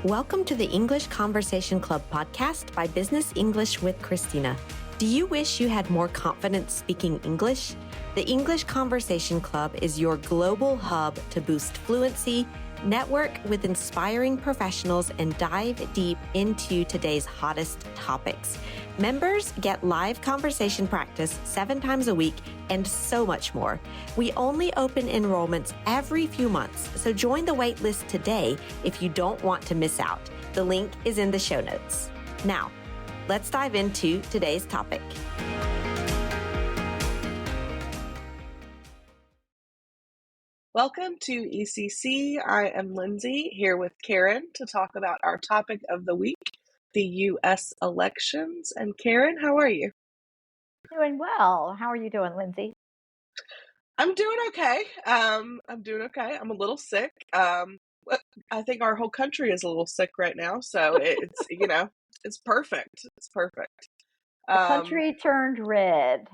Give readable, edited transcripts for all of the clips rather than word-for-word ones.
Welcome to the English Conversation Club podcast by Business English with Christina. Do you wish you had more confidence speaking English? The English Conversation Club is your global hub to boost fluency, network with inspiring professionals, and dive deep into today's hottest topics. Members get live conversation practice 7 times a week and so much more. We only open enrollments every few months, so join the wait list today if you don't want to miss out. The link is in the show notes. Now, let's dive into today's topic. Welcome to ECC. I am Lyndsie here with Karyn to talk about our topic of the week, the U.S. elections. And Karyn, how are you? Doing well. How are you doing, Lyndsie? I'm doing okay. I'm a little sick. I think our whole country is a little sick right now, so it's it's perfect. It's perfect. The country turned red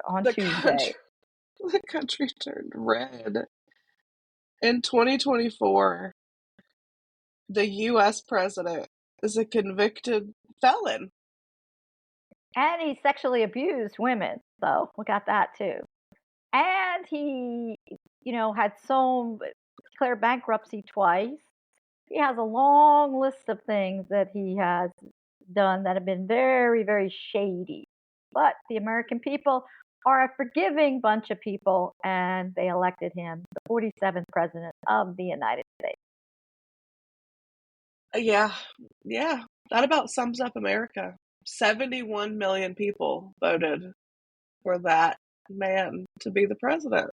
on Tuesday. The country turned red. In 2024, the U.S. president is a convicted felon. And he sexually abused women, so we got that too. And he, had declared bankruptcy twice. He has a long list of things that he has done that have been very, very shady. But the American people are a forgiving bunch of people, and they elected him the 47th president of the United States. Yeah. That about sums up America. 71 million people voted for that man to be the president.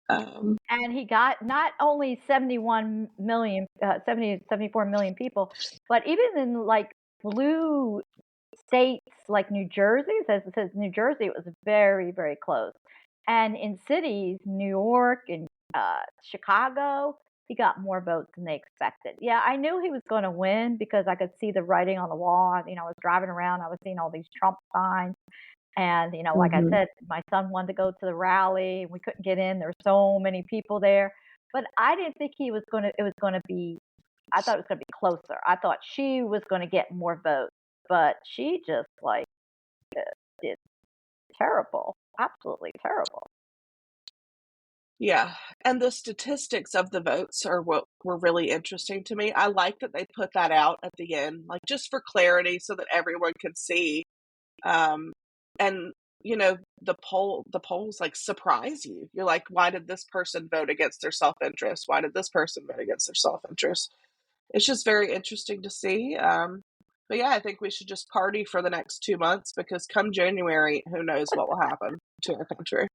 And he got not only 71 million, 74 million people, but even in like blue states like New Jersey, it says New Jersey, it was very, very close. And in cities, New York and Chicago, he got more votes than they expected. Yeah, I knew he was going to win because I could see the writing on the wall. I was driving around, I was seeing all these Trump signs. And, like I said, my son wanted to go to the rally. We couldn't get in. There were so many people there. But I didn't think I thought it was going to be closer. I thought she was going to get more votes. But she just, did terrible. Absolutely terrible. Yeah. And the statistics of the votes are what were really interesting to me. I like that they put that out at the end, like just for clarity so that everyone can see. And the polls like surprise you. You're like, why did this person vote against their self-interest? Why did this person vote against their self-interest? It's just very interesting to see. But yeah, I think we should just party for the next 2 months because come January, who knows what will happen to our country.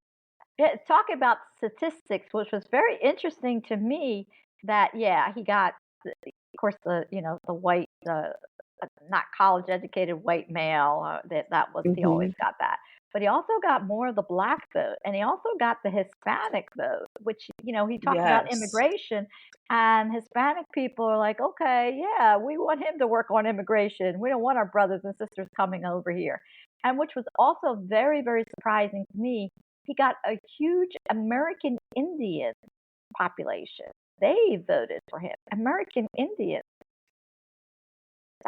Yeah, talk about statistics, which was very interesting to me. That he got, of course, the white, not college educated white male. That was he always got that, but he also got more of the black vote, and he also got the Hispanic vote, which he talked about immigration, and Hispanic people are like, okay, yeah, we want him to work on immigration. We don't want our brothers and sisters coming over here, and which was also very, very surprising to me. He got a huge American Indian population. They voted for him. American Indians.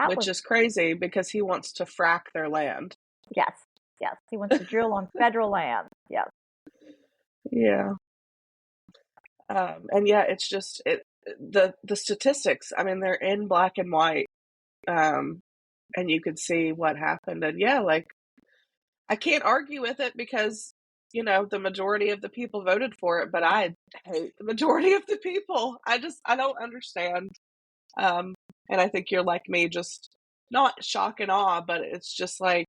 Which is crazy because he wants to frack their land. Yes. He wants to drill on federal land. Yes. Yeah. And yeah, it's just the statistics. I mean, they're in black and white, and you could see what happened. And yeah, like I can't argue with it because the majority of the people voted for it, but I hate the majority of the people. I don't understand. And I think you're like me, just not shock and awe, but it's just like,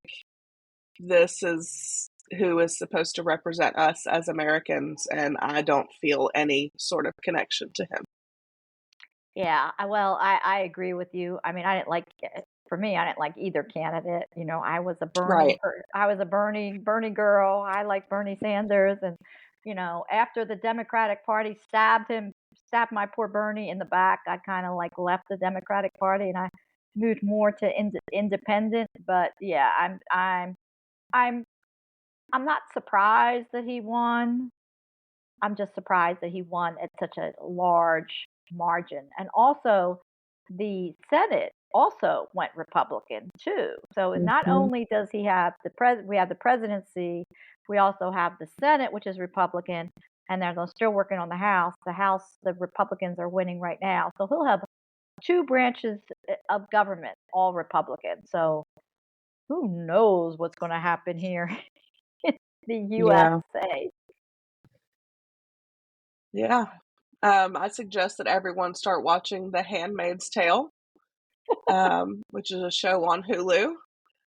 this is who is supposed to represent us as Americans, and I don't feel any sort of connection to him. Yeah, well, I agree with you. I mean, I didn't like either candidate. I was a Bernie girl. I like Bernie Sanders, and after the Democratic Party stabbed my poor Bernie in the back, I kind of like left the Democratic Party and I moved more to independent. But yeah, I'm not surprised that he won. I'm just surprised that he won at such a large margin. And also, the Senate also went Republican too. So not only does he have we have the presidency, we also have the Senate, which is Republican, and they're still working on the House. The House, the Republicans are winning right now. So he'll have two branches of government, all Republican. So who knows what's going to happen here in the Yeah. USA? Yeah. I suggest that everyone start watching The Handmaid's Tale, which is a show on Hulu.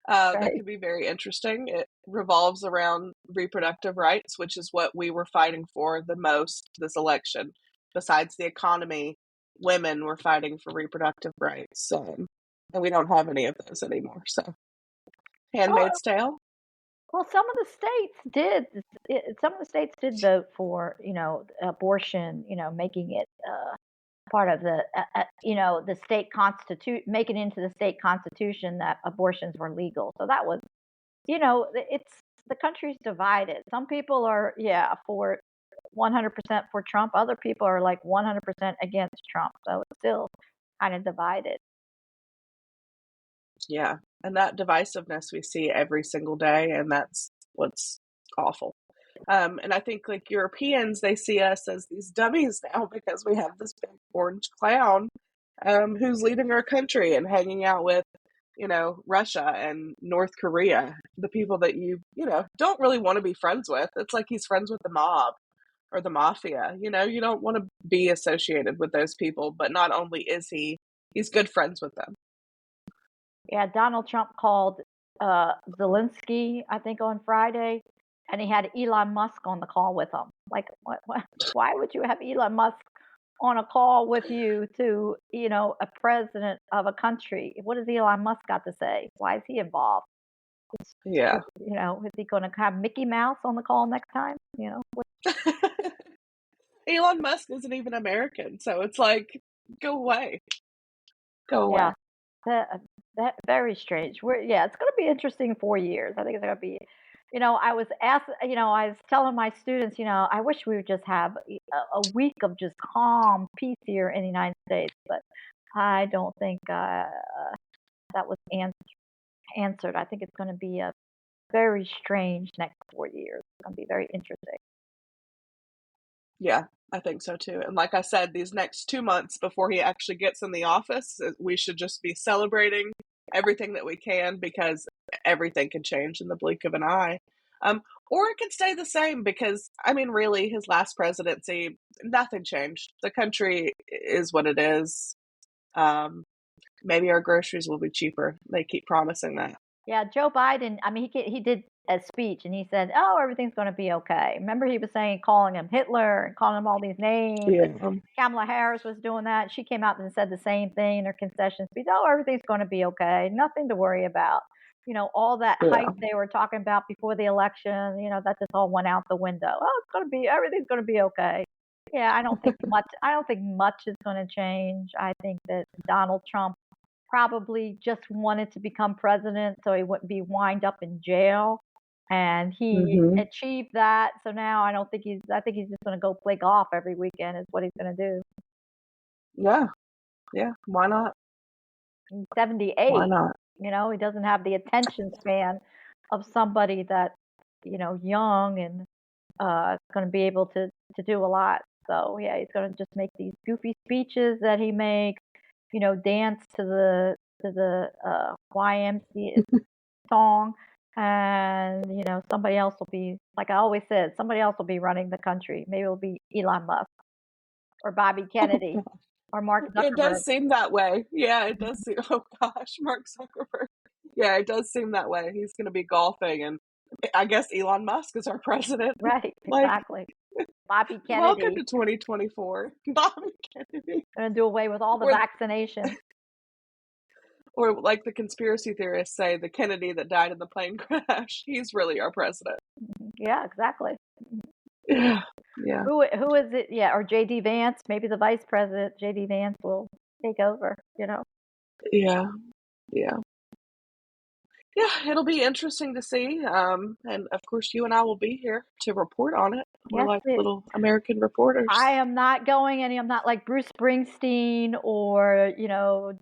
That Right. could be very interesting. It revolves around reproductive rights, which is what we were fighting for the most this election. Besides the economy, women were fighting for reproductive rights. And we don't have any of those anymore. So, Oh, Handmaid's Tale. well, some of the states did. Some of the states did vote for, abortion, making it part of the, the state make it into the state constitution that abortions were legal. So that was, it's the country's divided. Some people are, for 100% for Trump. Other people are like 100% against Trump. So it's still kind of divided. Yeah. And that divisiveness we see every single day, and that's what's awful. And I think like Europeans, they see us as these dummies now because we have this big orange clown who's leading our country and hanging out with, Russia and North Korea, the people that don't really want to be friends with. It's like he's friends with the mob or the mafia. You don't want to be associated with those people. But not only is he's good friends with them. Yeah, Donald Trump called Zelensky, I think, on Friday, and he had Elon Musk on the call with him. Like, why would you have Elon Musk on a call with you to, a president of a country? What does Elon Musk got to say? Why is he involved? Yeah. Is he going to have Mickey Mouse on the call next time? Elon Musk isn't even American, so it's like, go away. Go away. Yeah, that very strange. It's going to be interesting 4 years. I think it's going to be, I was I was telling my students, I wish we would just have a week of just calm peace here in the United States, but I don't think that was answered. I think it's going to be a very strange next 4 years. It's going to be very interesting. Yeah, I think so too. And like I said, these next 2 months before he actually gets in the office, we should just be celebrating everything that we can, because everything can change in the blink of an eye. Or it could stay the same because, really, his last presidency, nothing changed. The country is what it is. Maybe our groceries will be cheaper. They keep promising that. Yeah, Joe Biden, he did a speech and he said, "Oh, everything's going to be okay." Remember, he was calling him Hitler and calling him all these names. Yeah. Kamala Harris was doing that. She came out and said the same thing in her concession speech. "Oh, everything's going to be okay. Nothing to worry about." All that hype they were talking about before the election, that just all went out the window. "Oh, everything's going to be okay." Yeah, I don't think much is going to change. I think that Donald Trump probably just wanted to become president so he wouldn't be wind up in jail. And he achieved that. So now I think he's just going to go play golf every weekend is what he's going to do. Yeah. Yeah. Why not? He's 78. Why not? He doesn't have the attention span of somebody that's, young and going to be able to do a lot. So yeah, he's going to just make these goofy speeches that he makes, dance to the YMCA song. And, somebody else will be, like I always said, somebody else will be running the country. Maybe it'll be Elon Musk or Bobby Kennedy or Mark Zuckerberg. It does seem that way. Yeah, it does seem, oh gosh, Mark Zuckerberg. Yeah, it does seem that way. He's going to be golfing, and I guess Elon Musk is our president. Right, exactly. Bobby Kennedy. Welcome to 2024. Bobby Kennedy. Going to do away with all the vaccinations. Or like the conspiracy theorists say, the Kennedy that died in the plane crash, he's really our president. Yeah, exactly. Yeah. Who is it? Yeah, or J.D. Vance, maybe the vice president, J.D. Vance will take over, Yeah. Yeah, it'll be interesting to see. And of course, you and I will be here to report on it. We're Yes, like little American reporters. I am not going any. I'm not like Bruce Springsteen or,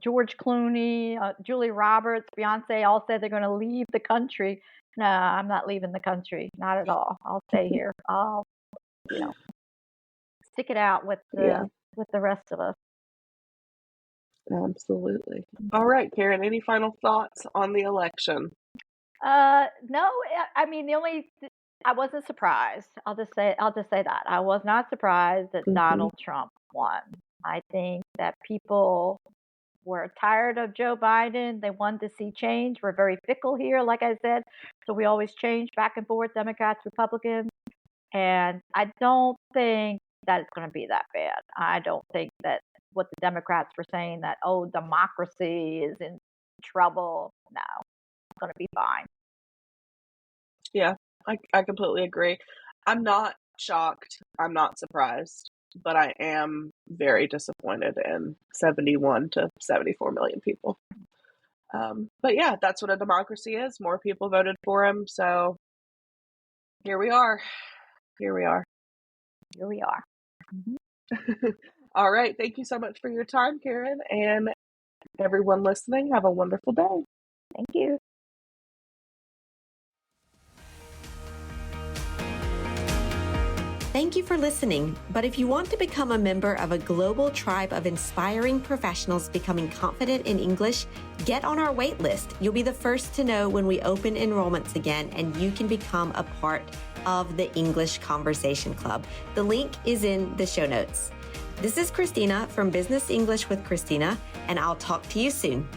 George Clooney, Julia Roberts, Beyonce all said they're going to leave the country. No, I'm not leaving the country. Not at all. I'll stay here. I'll, stick it out with Yeah, the rest of us. absolutely. All right, Karyn, any final thoughts on the election? No, I mean, I wasn't surprised. I'll just say that. I was not surprised that Donald Trump won. I think that people were tired of Joe Biden. They wanted to see change. We're very fickle here, like I said. So we always change back and forth, Democrats, Republicans. And I don't think that it's going to be that bad. I don't think that what the Democrats were saying that, democracy is in trouble. No, it's going to be fine. Yeah, I completely agree. I'm not shocked. I'm not surprised, but I am very disappointed in 71 to 74 million people. But yeah, that's what a democracy is. More people voted for him. So here we are. Mm-hmm. All right. Thank you so much for your time, Karyn, and everyone listening. Have a wonderful day. Thank you. Thank you for listening. But if you want to become a member of a global tribe of inspiring professionals becoming confident in English, get on our wait list. You'll be the first to know when we open enrollments again, and you can become a part of the English Conversation Club. The link is in the show notes. This is Christina from Business English with Christina, and I'll talk to you soon.